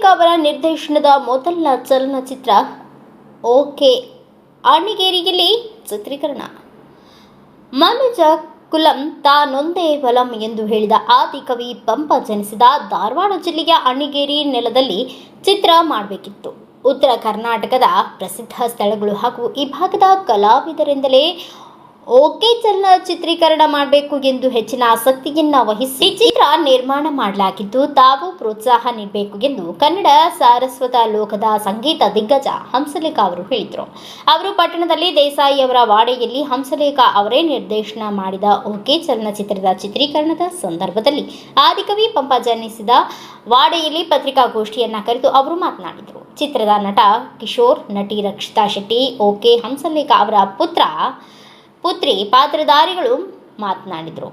ಹಂಸಲೇಖ ಅವರ ನಿರ್ದೇಶನದ ಮೊದಲ ಚಲನಚಿತ್ರ ಓಕೆ ಅಣ್ಣಿಗೇರಿಯಲ್ಲಿ ಚಿತ್ರೀಕರಣ. ಮನುಜ ಕುಲಂ ತಾನೊಂದೇ ಬಲಂ ಎಂದು ಹೇಳಿದ ಆದಿಕವಿ ಪಂಪ ಜನಿಸಿದ ಧಾರವಾಡ ಜಿಲ್ಲೆಯ ಅಣ್ಣಿಗೇರಿ ನೆಲದಲ್ಲಿ ಚಿತ್ರ ಮಾಡಬೇಕಿತ್ತು. ಉತ್ತರ ಕರ್ನಾಟಕದ ಪ್ರಸಿದ್ಧ ಸ್ಥಳಗಳು ಹಾಗೂ ಈ ಭಾಗದ ಕಲಾವಿದರಿಂದಲೇ ಓಕೆ ಚಲನ ಚಿತ್ರೀಕರಣ ಮಾಡಬೇಕು ಎಂದು ಹೆಚ್ಚಿನ ಆಸಕ್ತಿಯನ್ನ ವಹಿಸಿ ಚಿತ್ರ ನಿರ್ಮಾಣ ಮಾಡಲಾಗಿದ್ದು, ತಾವು ಪ್ರೋತ್ಸಾಹ ನೀಡಬೇಕು ಎಂದು ಕನ್ನಡ ಸಾರಸ್ವತ ಲೋಕದ ಸಂಗೀತ ದಿಗ್ಗಜ ಹಂಸಲೇಖ ಅವರು ಹೇಳಿದರು. ಅವರು ಪಟ್ಟಣದಲ್ಲಿ ದೇಸಾಯಿ ಅವರ ವಾಡೆಯಲ್ಲಿ ಹಂಸಲೇಖ ಅವರೇ ನಿರ್ದೇಶನ ಮಾಡಿದ ಓಕೆ ಚಲನಚಿತ್ರದ ಚಿತ್ರೀಕರಣದ ಸಂದರ್ಭದಲ್ಲಿ ಆದಿಕವಿ ಪಂಪ ಜನಿಸಿದ ವಾಡೆಯಲ್ಲಿ ಪತ್ರಿಕಾಗೋಷ್ಠಿಯನ್ನ ಕರೆದು ಅವರು ಮಾತನಾಡಿದರು. ಚಿತ್ರದ ನಟ ಕಿಶೋರ್, ನಟಿ ರಕ್ಷಿತಾ ಶೆಟ್ಟಿ, ಓಕೆ ಹಂಸಲೇಖ ಅವರ ಪುತ್ರಿ ಪಾತ್ರಧಾರಿಗಳು ಮಾತನಾಡಿದರು.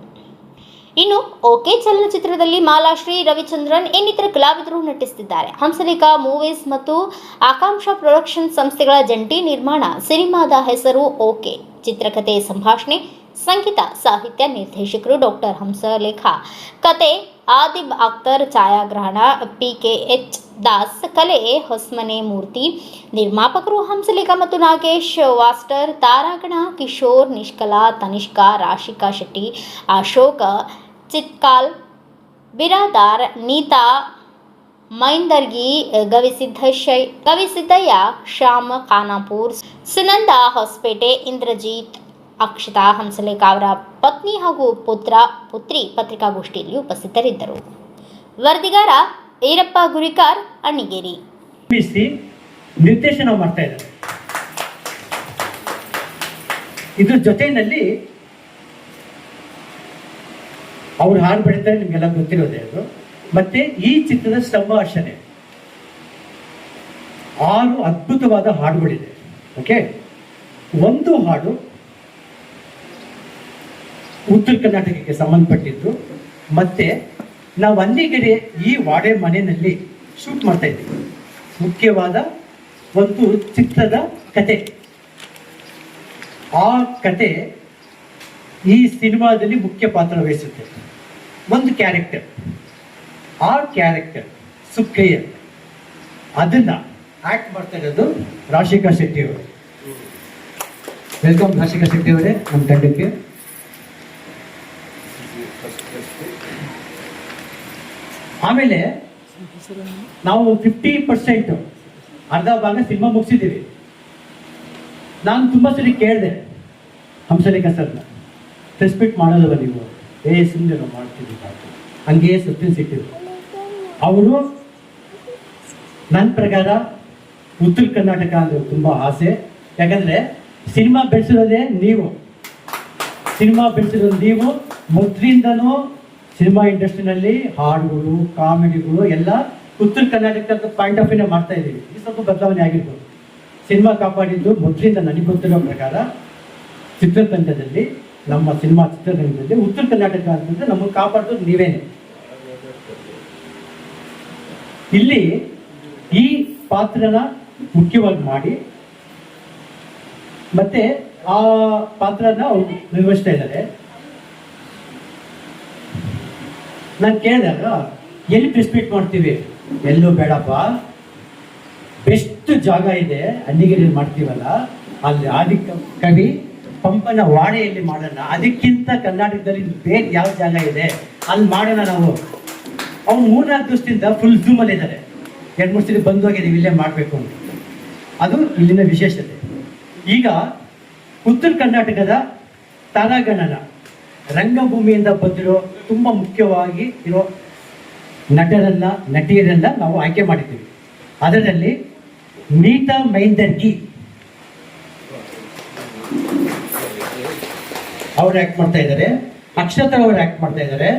ಇನ್ನು ಓಕೆ ಚಲನಚಿತ್ರದಲ್ಲಿ ಮಾಲಾಶ್ರೀ, ರವಿಚಂದ್ರನ್ ಇನ್ನಿತರ ಕಲಾವಿದರು ನಟಿಸುತ್ತಿದ್ದಾರೆ. ಹಂಸಲೇಖ ಮೂವೀಸ್ ಮತ್ತು ಆಕಾಂಕ್ಷ ಪ್ರೊಡಕ್ಷನ್ ಸಂಸ್ಥೆಗಳ ಜಂಟಿ ನಿರ್ಮಾಣ. ಸಿನಿಮಾದ ಹೆಸರು ಓಕೆ. ಚಿತ್ರಕಥೆ, ಸಂಭಾಷಣೆ, ಸಂಗೀತ, ಸಾಹಿತ್ಯ ನಿರ್ದೇಶಕರು ಡಾಕ್ಟರ್ ಹಂಸಲೇಖ, ಕತೆ ಆದಿಬ್ ಅಖ್ತರ್, ಛಾಯಾಗ್ರಹಣ PKH ದಾಸ್, ಕಲೆ ಹೊಸ್ಮನೆ ಮೂರ್ತಿ, ನಿರ್ಮಾಪಕರು ಹಂಸಲೇಖ ಮತ್ತು ನಾಗೇಶ್ ವಾಸ್ಟರ್, ತಾರಾಗಣ ಕಿಶೋರ್, ನಿಷ್ಕಲಾ, ತನಿಷ್ಕಾ, ರಾಶಿಕಾ ಶೆಟ್ಟಿ, ಅಶೋಕ ಚಿತ್ಕಾಲ್, ಬಿರಾದಾರ್, ನೀತಾ ಮೈಂದರ್ಗಿ, ಗವಿಸಿದ್ದಯ್ಯ, ಶ್ಯಾಮ್ ಖಾನಾಪುರ್, ಸುನಂದ ಹೊಸಪೇಟೆ, ಇಂದ್ರಜಿತ್, ಅಕ್ಷತಾ, ಹಂಸಲೇಖ ಅವರ ಪತ್ನಿ ಹಾಗೂ ಪುತ್ರಿ ಪತ್ರಿಕಾಗೋಷ್ಠಿಯಲ್ಲಿ ಉಪಸ್ಥಿತರಿದ್ದರು. ವರದಿಗಾರ ಈರಪ್ಪ ಗುರಿಕಾರ್, ಅಣ್ಣಿಗೇರಿ. ನಿರ್ದೇಶನ ಮಾಡ್ತಾ ಇದ್ದಾರೆ. ಇದ್ರ ಜೊತೆಯಲ್ಲಿ ಅವ್ರು ಹಾಡು ಬೆಳೀತಾರೆ, ನಿಮ್ಗೆಲ್ಲ ಗೊತ್ತಿರೋದೇ ಅದು. ಮತ್ತೆ ಈ ಚಿತ್ರದ ಸಂಭಾಷಣೆ 6 ಅದ್ಭುತವಾದ ಹಾಡುಗಳಿದೆ. ಓಕೆ, ಒಂದು ಹಾಡು ಉತ್ತರ ಕರ್ನಾಟಕಕ್ಕೆ ಸಂಬಂಧಪಟ್ಟಿದ್ದು. ಮತ್ತೆ ನಾವು ಅಲ್ಲಿಗಡೆ ಈ ವಾಡೆ ಮನೆಯಲ್ಲಿ ಶೂಟ್ ಮಾಡ್ತಾ ಇದ್ದೀವಿ. ಮುಖ್ಯವಾದ ಒಂದು ಚಿತ್ರದ ಕತೆ. ಆ ಕತೆ ಈ ಸಿನಿಮಾದಲ್ಲಿ ಮುಖ್ಯ ಪಾತ್ರ ವಹಿಸುತ್ತೆ. ಒಂದು ಕ್ಯಾರೆಕ್ಟರ್, ಆ ಕ್ಯಾರೆಕ್ಟರ್ ಸುಕ್ಕಯ್ಯ, ಅದನ್ನ ಆಕ್ಟ್ ಮಾಡ್ತಾ ಇರೋದು ರಾಶಿಕಾ ಶೆಟ್ಟಿ ಅವರು. ವೆಲ್ಕಮ್ ರಾಶಿಕಾ ಶೆಟ್ಟಿ ಅವರೇ ನಮ್ಮ ತಂಡಕ್ಕೆ. ಆಮೇಲೆ ನಾವು 50% ಅರ್ಧ ಭಾಗ ಸಿನಿಮಾ ಮುಗಿಸಿದ್ದೀವಿ. ನಾನು ತುಂಬಾ ಸರಿ ಕೇಳಿದೆ ಹಂಸಲೇಖ ಸರ್ನ, ರೆಸ್ಪೆಕ್ಟ್ ಮಾಡೋದವ ನೀವು, ಸುಮ್ಮನೆ ನಾವು ಮಾಡ್ತೀವಿ ಹಂಗೆ ಸಸ್ಪೆನ್ಸ್ ಇಟ್ಟಿದ್ರು. ಅವರು ನನ್ನ ಪ್ರಕಾರ ಉತ್ತರ ಕರ್ನಾಟಕ ಅಂದ್ರೆ ತುಂಬಾ ಆಸೆ. ಯಾಕಂದ್ರೆ ಸಿನಿಮಾ ಬೆಳೆಸಿರೋದೇ ನೀವು, ಮೊದಲಿಂದನೂ ಸಿನಿಮಾ ಇಂಡಸ್ಟ್ರಿನಲ್ಲಿ ಹಾಡುಗಳು, ಕಾಮಿಡಿಗಳು ಎಲ್ಲ ಉತ್ತರ ಕರ್ನಾಟಕದ ಪಾಯಿಂಟ್ ಆಫ್ ವ್ಯೂನ ಮಾಡ್ತಾ ಇದ್ದೀವಿ. ಈ ಸ್ವಲ್ಪ ಬದಲಾವಣೆ ಆಗಿರ್ಬೋದು. ಸಿನಿಮಾ ಕಾಪಾಡಿದ್ದು ಮೊದಲಿಂದ ನನಗೆ ಗೊತ್ತಿರೋ ಪ್ರಕಾರ ಚಿತ್ರತಂಡದಲ್ಲಿ, ನಮ್ಮ ಸಿನಿಮಾ ಚಿತ್ರರಂಗದಲ್ಲಿ ಉತ್ತರ ಕರ್ನಾಟಕ ಅಂತಂದ್ರೆ ನಮಗೆ ಕಾಪಾಡೋದು ನೀವೇನೆ. ಇಲ್ಲಿ ಈ ಪಾತ್ರನ ಮುಖ್ಯವಾಗಿ ಮಾಡಿ ಮತ್ತೆ ಆ ಪಾತ್ರನ ಅವ್ರು ನಿರ್ವಹಿಸ್ತಾ ಇದ್ದಾರೆ. ನಾನು ಕೇಳಿದಾಗ ಎಲ್ಲಿ ಪ್ರೆಸ್ಪೀಟ್ ಮಾಡ್ತೀವಿ, ಎಲ್ಲೂ ಬೇಡಪ್ಪ, ಬೆಸ್ಟ್ ಜಾಗ ಇದೆ ಅಣ್ಣಿಗೇರಿಯಲ್ಲಿ ಮಾಡ್ತೀವಲ್ಲ, ಅಲ್ಲಿ ಆದಿಕವಿ ಪಂಪನ ವಾಡೆಯಲ್ಲಿ ಮಾಡೋಣ. ಅದಕ್ಕಿಂತ ಕರ್ನಾಟಕದಲ್ಲಿ ಬೇರೆ ಯಾವ ಜಾಗ ಇದೆ ಅಲ್ಲಿ ಮಾಡೋಣ ನಾವು. ಅವ್ನು 3-4 ದಿವಸದಿಂದ ಫುಲ್ ಝೂಮಲ್ಲಿ ಇದ್ದಾರೆ. 2-3 ಸಲ ಬಂದು ಹೋಗಿದ್ದೀವಿ ಇಲ್ಲೇ ಮಾಡಬೇಕು ಅಂತ. ಅದು ಇಲ್ಲಿನ ವಿಶೇಷತೆ. ಈಗ ಉತ್ತರ ಕರ್ನಾಟಕದ ತಾರಾಗಣನ ರಂಗಭೂಮಿಯಿಂದ ಬಂದಿರೋ ತುಂಬ ಮುಖ್ಯವಾಗಿ ಇರೋ ನಟಿಯರನ್ನ ನಾವು ಆಯ್ಕೆ ಮಾಡಿದ್ದೀವಿ. ಅದರಲ್ಲಿ ನೀತಾ ಮೈಂದರ್ಗಿ ಅವ್ರು ಆಕ್ಟ್ ಮಾಡ್ತಾ ಇದ್ದಾರೆ, ಅಕ್ಷತಾ ಅವರು ಆಕ್ಟ್ ಮಾಡ್ತಾ ಇದ್ದಾರೆ,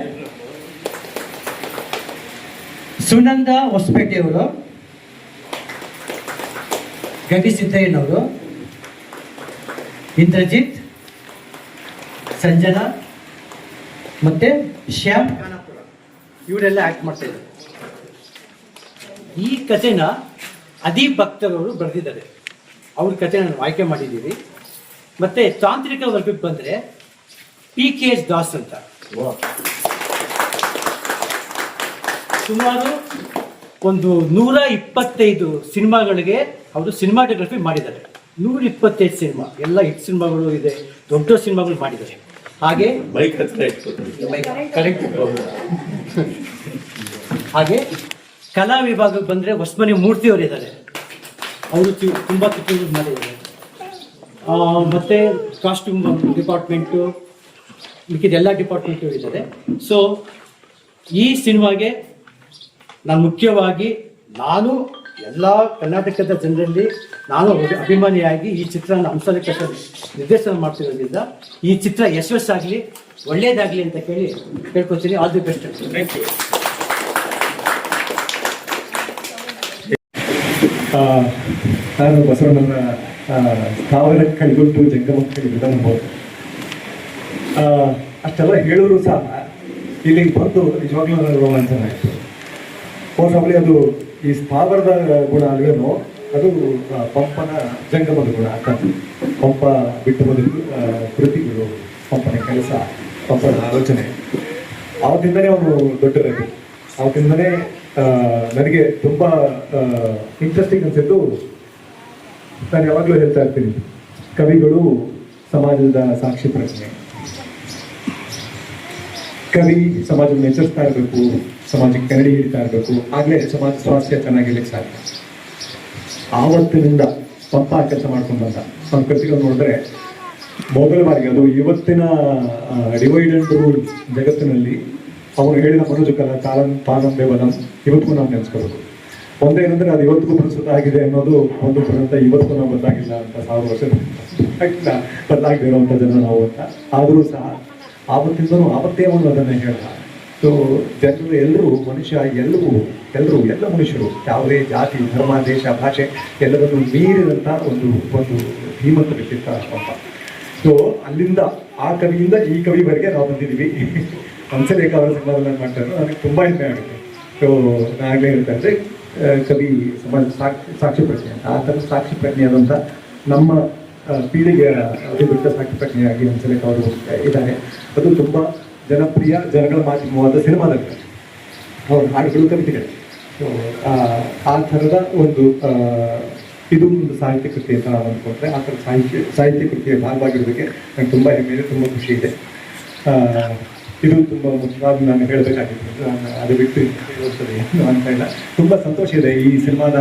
ಸುನಂದ ಹೊಸಪೇಟೆಯವರು, ಗವಿಸಿದ್ದಯ್ಯನವರು, ಇಂದ್ರಜಿತ್, ಸಂಜನಾ ಮತ್ತೆ ಶ್ಯಾಮ್ ಖಾನಾಪುರ ಇವರೆಲ್ಲ ಆಕ್ಟ್ ಮಾಡ್ತಾ ಇದ್ದಾರೆ. ಈ ಕಥೆನ ಅದೀಬ್ ಅಖ್ತರ್ ಅವರು ಬರೆದಿದ್ದಾರೆ. ಅವ್ರ ಕಥೆನ ನಾವು ಆಯ್ಕೆ ಮಾಡಿದ್ದೀವಿ. ಮತ್ತೆ ತಾಂತ್ರಿಕ ವರ್ಗಕ್ಕೆ ಬಂದರೆ PKH ದಾಸ್ ಅಂತ ಸುಮಾರು ಒಂದು 125 ಸಿನಿಮಾಗಳಿಗೆ ಅವರು ಸಿನಿಮಾಟೋಗ್ರಫಿ ಮಾಡಿದ್ದಾರೆ. 125 ಸಿನಿಮಾ, ಎಲ್ಲ ಹಿಟ್ ಸಿನಿಮಾಗಳು ಇದೆ, ದೊಡ್ಡ ಸಿನಿಮಾಗಳು ಮಾಡಿದ್ದಾರೆ. ಹಾಗೆ ಕರೆಕ್ಟ್. ಹಾಗೆ ಕಲಾ ವಿಭಾಗಕ್ಕೆ ಬಂದರೆ ಹೊಸಮನೆ ಮೂರ್ತಿಯವರು ಇದ್ದಾರೆ, ಅವರು ತುಂಬ ಚಿತ್ರಗಳು ಮಾಡಿದ್ದಾರೆ. ಮತ್ತು ಕಾಸ್ಟ್ಯೂಮ್ ಡಿಪಾರ್ಟ್ಮೆಂಟು, ಮಿಕ್ಕಿದ ಎಲ್ಲ ಡಿಪಾರ್ಟ್ಮೆಂಟು ಇದ್ದಾರೆ. ಸೊ ಈ ಸಿನಿಮಾಗೆ ನಾನು ಮುಖ್ಯವಾಗಿ ಎಲ್ಲ ಕರ್ನಾಟಕದ ಜನರಲ್ಲಿ ನಾನು ಅಭಿಮಾನಿಯಾಗಿ ಈ ಚಿತ್ರನ ಹಂಸಲೇಖ ನಿರ್ದೇಶನ ಮಾಡ್ತಿರೋದ್ರಿಂದ ಈ ಚಿತ್ರ ಯಶಸ್ಸಾಗಲಿ, ಒಳ್ಳೇದಾಗಲಿ ಅಂತ ಕೇಳ್ಕೊತೀನಿ. All the best. Thank you. ನಾನು ಬಸವಣ್ಣನ ಸ್ಥಾವರ ಕೈಗೊಟ್ಟು ಜಂಗಮ ಕೈಗೊಳ್ಳ ಅನ್ಬೋದು. ಅಷ್ಟೆಲ್ಲ ಹೇಳೋರು ಸಹ ಇಲ್ಲಿಗೆ ಬಂದು ನಿಜವಾಗ್ಲೂ ನನಗೆ ರೋಮಾಂಚನ ಆಯಿತು. ಮೋಸ್ಟ್ಲಿ ಅದು ಈ ಸ್ಥಾವರದ ಗುಣ ಅಲ್ವೇನೋ, ಅದು ಪಂಪನ ಜಂಗಮದ ಗುಣ ಅಂತ. ಪಂಪ ಬಿಟ್ಟು ಬಂದಿದ್ದು ಕೃತಿಗಳು, ಪಂಪನ ಕೆಲಸ, ಪಂಪನ ಆಲೋಚನೆ. ಆವತ್ತಿಂದನೇ ಅವನು ದೊಡ್ಡರಾಗಿ, ಆವತ್ತಿಂದನೇ ನನಗೆ ತುಂಬ ಇಂಟ್ರೆಸ್ಟಿಂಗ್ ಅನ್ಸಿದ್ದು, ನಾನು ಯಾವಾಗಲೂ ಹೇಳ್ತಾ ಇರ್ತೀನಿ, ಕವಿಗಳು ಸಮಾಜದ ಸಾಕ್ಷಿ ಪ್ರಶ್ನೆ. ಕವಿ ಸಮಾಜವನ್ನು ಎಚ್ಚರಿಸ್ತಾ ಇರಬೇಕು, ಸಮಾಜಕ್ಕೆ ಕನ್ನಡಿ ಹಿಡಿತಾ ಇರಬೇಕು, ಆಗಲೇ ಸಮಾಜ ಸ್ವಾಸ್ಥ್ಯ ಚೆನ್ನಾಗಿರ್ಲಿಕ್ಕೆ ಸಾಧ್ಯ. ಆವತ್ತಿನಿಂದ ಪಂಪ ಕೆಲಸ ಮಾಡ್ಕೊಂಡು ಬಂದ. ನಮ್ಮ ಕೃತಿಗಳು ನೋಡಿದ್ರೆ ಮೊದಲ ಬಾರಿಗೆ, ಅದು ಇವತ್ತಿನ ಡಿವೈಡ್ ಅಂಡ್ ರೂಲ್ ಜಗತ್ತಿನಲ್ಲಿ ಅವನು ಹೇಳಿದ ಮನುಜ ಕಾಲಂ ಪಾದಂಬೆ ಬಲಂ ಇವತ್ತಿಗೂ ನಾವು ನೆನೆಸ್ಕೋಬೇಕು. ಒಂದೇನಂದ್ರೆ ಅದು ಇವತ್ತಿಗೂ ಪ್ರಸ್ತುತ ಆಗಿದೆ ಅನ್ನೋದು ಒಂದು ಪರ್ಯಂತ, ಇವತ್ತಿಗೂ ನಾವು ಬದಲಾಗಿಲ್ಲ ಅಂತ 1000 ವರ್ಷ ಬದಲಾಗದೇ ಇರುವಂಥ ಜನ ನಾವು ಅಂತ. ಆದರೂ ಸಹ ಆವತ್ತಿಂದನೂ ಆವತ್ತೇ ಅವನು ಅದನ್ನು ಹೇಳ್ದ. ಸೊ ಜನರು ಎಲ್ಲರೂ ಎಲ್ಲ ಮನುಷ್ಯರು, ಯಾವುದೇ ಜಾತಿ, ಧರ್ಮ, ದೇಶ, ಭಾಷೆ ಎಲ್ಲದನ್ನು ಮೀರಿದಂಥ ಒಂದು ಧೀಮಂತ ವ್ಯಕ್ತಿತ್ವ ಪಂಪ. ಸೊ ಅಲ್ಲಿಂದ ಆ ಕವಿಯಿಂದ ಈ ಕವಿವರೆಗೆ ನಾವು ಬಂದಿದ್ದೀವಿ. ಹಂಸಲೇಖ ಅವರ ಸಂಘವನ್ನು ಮಾಡ್ತಾರೆ, ನನಗೆ ತುಂಬ ಹೆಮ್ಮೆ ಆಗುತ್ತೆ. ಸೊ ನಾಗಲೇ ಹೇಳ್ತಾ ಇದ್ದೆ, ಕವಿ ಸಮಾಜ ಸಾಕ್ಷಿ ಪ್ರಜ್ಞೆ ಅಂತ. ಆ ಥರ ಸಾಕ್ಷಿ ಪ್ರಜ್ಞೆಯಾದಂಥ ನಮ್ಮ ಪೀಳಿಗೆಯ ಅಭಿವೃದ್ಧ ಸಾಕ್ಷಿ ಪ್ರಜ್ಞೆಯಾಗಿ ಹಂಸಲೇಖ ಅವರು ಇದ್ದಾರೆ. ಅದು ತುಂಬ ಜನಪ್ರಿಯ, ಜನಗಳ ಮಾಧ್ಯಮವಾದ ಸಿನಿಮಾದಲ್ಲಿ ಅವ್ರ ಹಾಡುಗಳು, ಕವಿತೆಗಳು. ಸೊ ಆ ಥರದ ಒಂದು ಇದು ಒಂದು ಸಾಹಿತ್ಯ ಕೃತಿ ಅಂತ ನಾವು ಅಂದ್ಕೊಂಡ್ರೆ, ಆ ಥರ ಸಾಹಿತ್ಯ ಕೃತಿಯ ಭಾಗವಾಗಿರೋದಕ್ಕೆ ನನಗೆ ತುಂಬ ಹೆಮ್ಮೆ, ತುಂಬ ಖುಷಿ ಇದೆ. ಇದು ತುಂಬ ಮುಖ್ಯವಾಗಿ ನಾನು ಹೇಳಬೇಕಾಗಿತ್ತು. ನಾನು ಅದು ಬಿಟ್ಟು ಹೇಳೋದು ಏನು ಅಂತ ಇಲ್ಲ. ತುಂಬ ಸಂತೋಷ ಇದೆ ಈ ಸಿನಿಮಾದ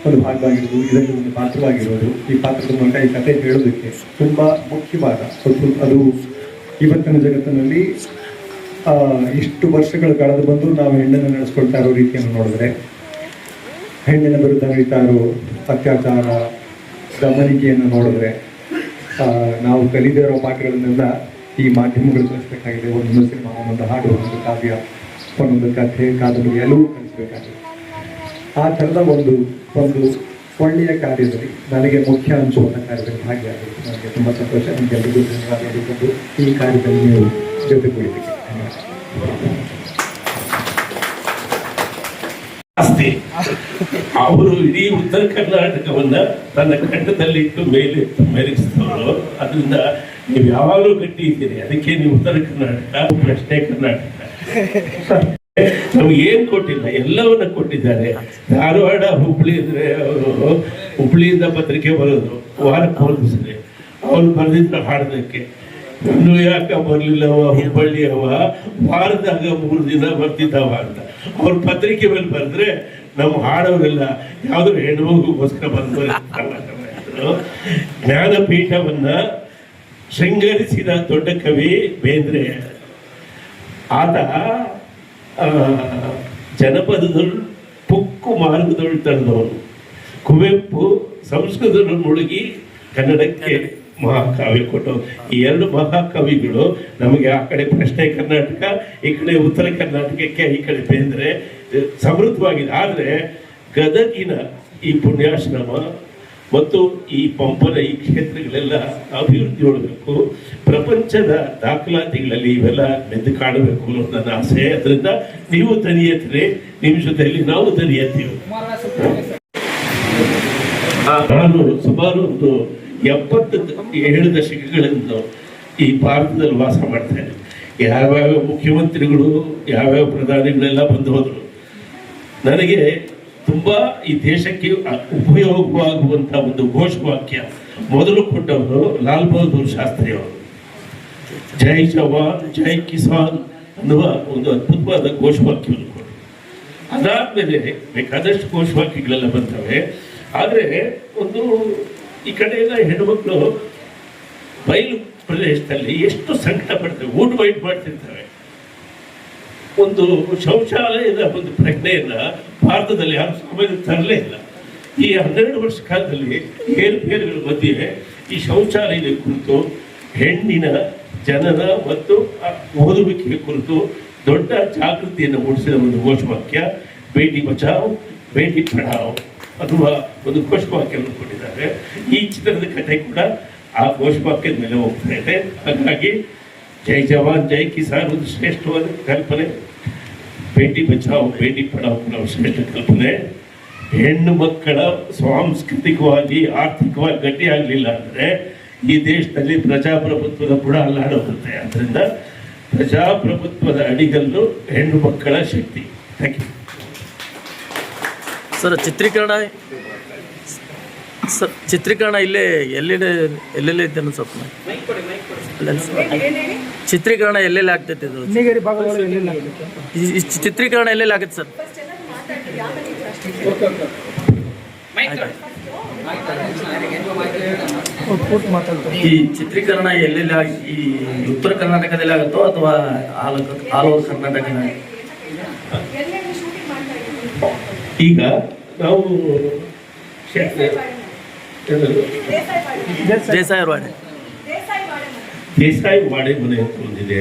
ಒಂದು ಭಾಗವಾಗಿರೋದು, ಇದರಲ್ಲಿ ಒಂದು ಪಾತ್ರವಾಗಿರೋದು. ಈ ಪಾತ್ರದ ಮೂಲಕ ಈ ಕಥೆ ಹೇಳೋದಕ್ಕೆ ತುಂಬ ಮುಖ್ಯವಾದ ಅದು ಇವತ್ತಿನ ಜಗತ್ತಿನಲ್ಲಿ ಇಷ್ಟು ವರ್ಷಗಳು ಕಳೆದು ಬಂದು ನಾವು ಹೆಣ್ಣನ್ನು ನಡೆಸ್ಕೊಳ್ತಾ ಇರೋ ರೀತಿಯನ್ನು ನೋಡಿದ್ರೆ, ಹೆಣ್ಣಿನ ವಿರುದ್ಧ ನಡೀತಾ ಇರೋ ಅತ್ಯಾಚಾರ, ದಮನಿಕೆಯನ್ನು ನೋಡಿದ್ರೆ, ನಾವು ಕಲಿದೇ ಇರೋ ಪಾಠಗಳನ್ನೆಲ್ಲ ಈ ಮಾಧ್ಯಮಗಳು ಕಲಿಸಬೇಕಾಗಿದೆ. ಒಂದೊಂದು ಸಿನಿಮಾ, ಒಂದೊಂದು ಹಾಡು, ಒಂದೊಂದು ಕಾವ್ಯ, ಒಂದೊಂದು ಕಥೆ, ಕಾದಂಬರಿ ಎಲ್ಲವೂ ಕಲಿಸಬೇಕಾಗಿದೆ. ಆ ಥರದ ಒಂದು ಒಳ್ಳೆಯ ಕಾರ್ಯದಲ್ಲಿ, ನನಗೆ ಮುಖ್ಯ ಅನಿಸುವಂಥ ಕಾರ್ಯದಲ್ಲಿ ಭಾಗಿಯಾಗಿತ್ತು. ನನಗೆ ತುಂಬ ಸಂತೋಷ. ನಿಮಗೆಲ್ಲರಿಗೂ ಧನ್ಯವಾದ ಹೇಳಿಕೊಂಡು ಈ ಕಾರ್ಯದಲ್ಲಿ ನೀವು ಜೊತೆಗೂಡಿದ್ದಕ್ಕೆ ಆಸ್ತಿ. ಅವರು ಇಡೀ ಉತ್ತರ ಕರ್ನಾಟಕವನ್ನ ತನ್ನ ಖಂಡದಲ್ಲಿಟ್ಟು ಮೇಲೆ ಮೆರೆಸಿದವರು. ಅದರಿಂದ ನೀವು ಯಾವಾಗಲೂ ಗಟ್ಟಿ ಇದ್ದೀರಿ. ಅದಕ್ಕೆ ನೀವು ಉತ್ತರ ಕರ್ನಾಟಕ, ಪ್ರಶ್ನೆ ಕರ್ನಾಟಕ. ನಮ್ಗೆ ಏನ್ ಕೊಟ್ಟಿಲ್ಲ, ಎಲ್ಲವನ್ನ ಕೊಟ್ಟಿದ್ದಾರೆ. ಧಾರವಾಡ, ಹುಬ್ಳಿ ಅಂದ್ರೆ ಅವರು ಹುಬ್ಳಿಯಿಂದ ಪತ್ರಿಕೆ ಬರೋದು ವಾರಕ್ಕೆ ಹೋಲಿಸಿದೆ. ಅವ್ರು ಬರೆದಿದ್ರು ಹಾಡೋದಕ್ಕೆ. ಇನ್ನು ಯಾಕ ಬರ್ಲಿಲ್ಲವ ಹುಬ್ಬಳ್ಳಿಯವ, ವಾರದಾಗ 3 ದಿನ ಬರ್ತಿದ್ದವ ಅಂತ. ಅವ್ರ ಪತ್ರಿಕೆ ಮೇಲೆ ಬರೆದ್ರೆ ನಮ್ಮ ಹಾಡೋರೆಲ್ಲ ಯಾವ್ದು ಹೆಣ್ಮಗುಗೋಸ್ಕರ ಬಂದು ಜ್ಞಾನಪೀಠವನ್ನ ಶೃಂಗರಿಸಿದ ದೊಡ್ಡ ಕವಿ ಬೇಂದ್ರೆ. ಆತ ಜನಪದದಳು ಪುಕ್ಕು ಮಾರ್ಗದಳು ತಡೆದವನು. ಕುವೆಂಪು ಸಂಸ್ಕೃತದಲ್ಲಿ ಮುಳುಗಿ ಕನ್ನಡಕ್ಕೆ ಮಹಾಕಾವ್ಯ ಕೊಟ್ಟು. ಈ 2 ಮಹಾಕವಿಗಳು ನಮಗೆ ಆ ಕಡೆ ಪ್ರಶ್ನೆ ಕರ್ನಾಟಕ, ಈ ಕಡೆ ಉತ್ತರ ಕರ್ನಾಟಕಕ್ಕೆ, ಈ ಕಡೆ ಬೇಂದ್ರೆ ಸಮೃದ್ಧವಾಗಿದೆ. ಆದರೆ ಗದಗಿನ ಈ ಪುಣ್ಯಾಶ್ರಮ ಮತ್ತು ಈ ಪಂಪನ ಈ ಕ್ಷೇತ್ರಗಳೆಲ್ಲ ಅಭಿವೃದ್ಧಿ ಹೊಡಬೇಕು, ಪ್ರಪಂಚದ ದಾಖಲಾತಿಗಳಲ್ಲಿ ಇವೆಲ್ಲ ಎದ್ದು ಕಾಣಬೇಕು ಅನ್ನೋದು ನನ್ನ ಆಸೆ. ಅದರಿಂದ ನೀವು ದನಿ ಎತ್ತಿರಿ, ನಿಮ್ಮ ಜೊತೆಯಲ್ಲಿ ನಾವು ದನಿ ಎತ್ತೀವಿ. ನಾನು ಸುಮಾರು ಒಂದು 77 ದಶಕಗಳಿಂದ ಈ ಭಾರತದಲ್ಲಿ ವಾಸ ಮಾಡ್ತೇನೆ. ಯಾವ್ಯಾವ ಮುಖ್ಯಮಂತ್ರಿಗಳು, ಯಾವ್ಯಾವ ಪ್ರಧಾನಿಗಳೆಲ್ಲ ಬಂದು ಹೋದರು. ನನಗೆ ತುಂಬಾ ಈ ದೇಶಕ್ಕೆ ಉಪಯೋಗವಾಗುವಂತ ಒಂದು ಘೋಷವಾಕ್ಯ ಮೊದಲು ಕೊಟ್ಟವರು ಲಾಲ್ ಬಹದ್ದೂರ್ ಶಾಸ್ತ್ರಿ ಅವರು. ಜೈ ಜವಾನ್ ಜೈ ಕಿಸಾನ್ ಅನ್ನುವ ಒಂದು ಅದ್ಭುತವಾದ ಘೋಷವಾಕ್ಯವನ್ನು ಕೊಟ್ಟರು. ಅದಾದ್ಮೇಲೆ ಬೇಕಾದಷ್ಟು ಘೋಷವಾಕ್ಯಗಳೆಲ್ಲ ಬರ್ತವೆ. ಆದ್ರೆ ಒಂದು ಈ ಕಡೆ ಎಲ್ಲ ಹೆಣ್ಮಕ್ಳು ಬಯಲು ಪ್ರದೇಶದಲ್ಲಿ ಎಷ್ಟು ಸಂಕಟ ಪಡ್ತವೆ, ಊಟ ವೈಟ್ ಮಾಡ್ತಿರ್ತವೆ. ಒಂದು ಶೌಚಾಲಯದ ಒಂದು ಪ್ರಜ್ಞೆಯನ್ನ ಭಾರತದಲ್ಲಿ ಯಾರು ಸಮಯದಲ್ಲಿ ತರಲೇ ಇಲ್ಲ. ಈ 12 ವರ್ಷ ಕಾಲದಲ್ಲಿ ಏರುಪೇರುಗಳ ಮಧ್ಯೆ ಈ ಶೌಚಾಲಯದ ಕುರಿತು, ಹೆಣ್ಣಿನ ಜನನ ಮತ್ತು ಓದುವಿಕೆಯ ಕುರಿತು ದೊಡ್ಡ ಜಾಗೃತಿಯನ್ನು ಮೂಡಿಸಿದ ಒಂದು ಘೋಷವಾಕ್ಯ ಬೇಟಿ ಬಚಾವ್ ಬೇಟಿ ಪಢಾವ್ ಅನ್ನುವ ಒಂದು ಘೋಷವಾಕ್ಯವನ್ನು ಕೊಟ್ಟಿದ್ದಾರೆ. ಈ ಚಿತ್ರದ ಕಥೆ ಕೂಡ ಆ ಘೋಷವಾಕ್ಯದ ಮೇಲೆ ಹೋಗ್ತಾ ಇದೆ. ಹಾಗಾಗಿ ಜೈ ಜವಾನ್ ಜೈ ಕಿಸಾನ್ ಒಂದು ಶ್ರೇಷ್ಠವಾದ ಕಲ್ಪನೆ, ಬೇಟಿ ಬಚಾವ್ ಬೇಟಿ ಪಢಾವ್ ಕೂಡ ಶ್ರೇಷ್ಠ ಕಲ್ಪನೆ. ಹೆಣ್ಣು ಮಕ್ಕಳ ಸಾಂಸ್ಕೃತಿಕವಾಗಿ ಆರ್ಥಿಕವಾಗಿ ಗಟ್ಟಿ ಆಗಲಿಲ್ಲ ಅಂದರೆ ಈ ದೇಶದಲ್ಲಿ ಪ್ರಜಾಪ್ರಭುತ್ವದ ಬುಡ ಅಲ್ಲಾಡೋಗುತ್ತೆ. ಆದ್ದರಿಂದ ಪ್ರಜಾಪ್ರಭುತ್ವದ ಅಡಿಗಲ್ಲು ಹೆಣ್ಣು ಮಕ್ಕಳ ಶಕ್ತಿ. Thank you sir. ಚಿತ್ರೀಕರಣ ಇಲ್ಲೇ ಎಲ್ಲೆಲ್ಲಿ ಐತೆ ಅನ್ನೋ ಸ್ವಲ್ಪ ಚಿತ್ರೀಕರಣ ಎಲ್ಲೆಲ್ಲಿ ಆಗ್ತೈತೆ ಇದು? ಈ ಚಿತ್ರೀಕರಣ ಎಲ್ಲೆಲ್ಲಿ ಆಗುತ್ತೆ ಸರ್? ಈ ಚಿತ್ರೀಕರಣ ಎಲ್ಲೆಲ್ಲಿ ಈ ಉತ್ತರ ಕರ್ನಾಟಕದಲ್ಲಿ ಆಗುತ್ತೋ ಅಥವಾ ಆಲ್ ಓವರ್ ಕರ್ನಾಟಕ? ಈಗ ನಾವು ದೇಸಾಯಿ ವಾಡೆ ಮನೆ ಅಂತ ಒಂದಿದೆ,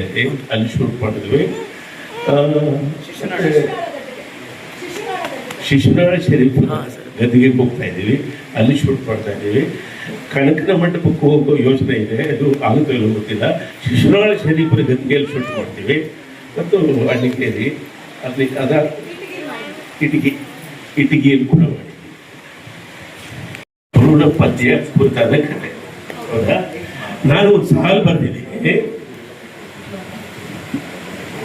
ಅಲ್ಲಿ ಶೂಟ್ ಮಾಡಿದ್ವಿ. ಶಿಶುನಾಳ ಶರೀಫ್ ಗದಿಗೆ ಹೋಗ್ತಾ ಇದ್ದೀವಿ, ಅಲ್ಲಿ ಶೂಟ್ ಮಾಡ್ತಾ ಇದ್ದೀವಿ. ಕನಕನ ಮಂಟಪಕ್ಕೆ ಹೋಗೋ ಯೋಚನೆ ಇದೆ, ಅದು ಆಗುತ್ತೆ ಇಲ್ಲ ಗೊತ್ತಿಲ್ಲ. ಶಿಶುನಾಳ ಶರೀಫರ ಗದಿಗೆಯಲ್ಲಿ ಶೂಟ್ ಮಾಡ್ತೀವಿ. ಮತ್ತು ಅಣ್ಣಿಕೇರಿ ಅಲ್ಲಿ ಇಟಗಿಯಲ್ಲಿ ಕೂಡ ಮಾಡಿದ್ವಿ. ಭ್ರೂಣ ಪದ್ಯ ಕುರಿತಾದ ಕಥೆ. ಹೌದಾ? ನಾನು ಒಂದು ಸಾಲು ಬರೆದಿದ್ದೀನಿ.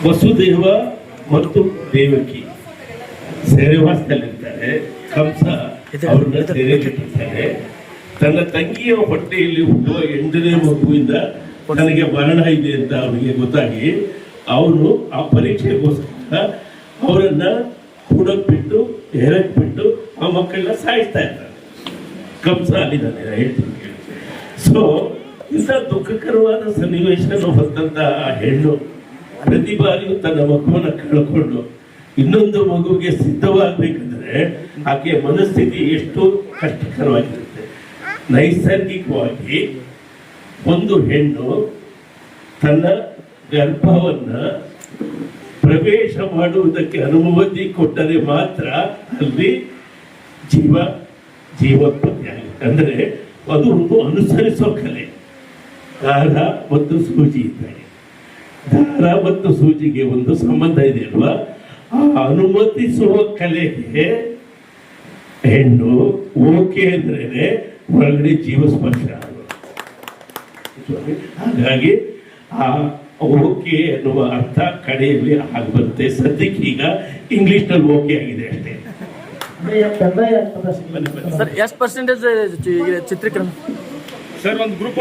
ವಸುದೇವ ಮತ್ತು ದೇವಕಿ ಸೆರೆವಾಸದಲ್ಲಿರ್ತಾರೆ. ಕಂಸ ಅವ್ರನ್ನ ಸೆರೆಯಲ್ಲಿಟ್ಟಿರ್ತಾರೆ. ತನ್ನ ತಂಗಿಯ ಹೊಟ್ಟೆಯಲ್ಲಿ ಹುಟ್ಟುವ 8ನೇ ಮಗುವಿಂದ ನನಗೆ ಮರಣ ಇದೆ ಅಂತ ಅವರಿಗೆ ಗೊತ್ತಾಗಿ ಅವರು ಆ ಪರೀಕ್ಷೆಗೋಸ್ಕರ ಅವರನ್ನ ಹುಡಕ್ ಬಿಟ್ಟು ಹೆರಕ್ ಬಿಟ್ಟು ಆ ಮಕ್ಕಳನ್ನ ಸಾಯಿಸ್ತಾ ಇರ್ತಾರೆ. ಕಂಸ ಅಲ್ಲಿದ್ದಾನೆ ಹೇಳ್ತೀನಿ. ಸೊ ಇಂಥ ದುಃಖಕರವಾದ ಸನ್ನಿವೇಶವನ್ನು ಹೊತ್ತಂತ ಆ ಹೆಣ್ಣು ಪ್ರತಿ ಬಾರಿಯೂ ತನ್ನ ಮಗುವನ್ನ ಕಳ್ಕೊಂಡು ಇನ್ನೊಂದು ಮಗುವಿಗೆ ಸಿದ್ಧವಾಗಬೇಕಂದ್ರೆ ಆಕೆಯ ಮನಸ್ಥಿತಿ ಎಷ್ಟು ಕಷ್ಟಕರವಾಗಿರುತ್ತೆ. ನೈಸರ್ಗಿಕವಾಗಿ ಒಂದು ಹೆಣ್ಣು ತನ್ನ ಗರ್ಭವನ್ನ ಪ್ರವೇಶ ಮಾಡುವುದಕ್ಕೆ ಅನುಮತಿ ಕೊಟ್ಟರೆ ಮಾತ್ರ ಅಲ್ಲಿ ಜೀವೋತ್ಪತ್ತಿ ಆಗುತ್ತೆ. ಅಂದರೆ ಅದು ಒಂದು ಅನುಸರಿಸೋ ಕಲೆ. ದಾರ ಮತ್ತು ಸೂಜಿ ಇದ್ದಾಗ ದಾರ ಮತ್ತು ಸೂಜಿಗೆ ಒಂದು ಸಂಬಂಧ ಇದೆ ಅಲ್ವಾ? ಆ ಅನುಮತಿಸುವ ಕಲೆಗೆ ಹೆಣ್ಣು ಓಕೆ ಅಂದ್ರೇನೆ ಒಳಗಡೆ ಜೀವಸ್ಪರ್ಶ ಆಗೋದು. ಹಾಗಾಗಿ ಆ ಓಕೆ ಅನ್ನುವ ಅರ್ಥ ಕಡೆಯಲ್ಲಿ ಆಗ್ಬರುತ್ತೆ. ಸದ್ಯಕ್ಕೆ ಈಗ ಇಂಗ್ಲಿಷ್ನಲ್ಲಿ ಓಕೆ ಆಗಿದೆ ಅಷ್ಟೇ. ಸರ್ ಎಷ್ಟು ಪರ್ಸೆಂಟೇಜ್ ಚಿತ್ರೀಕರಣ? ಸರ್ ಒಂದು ಗ್ರೂಪ್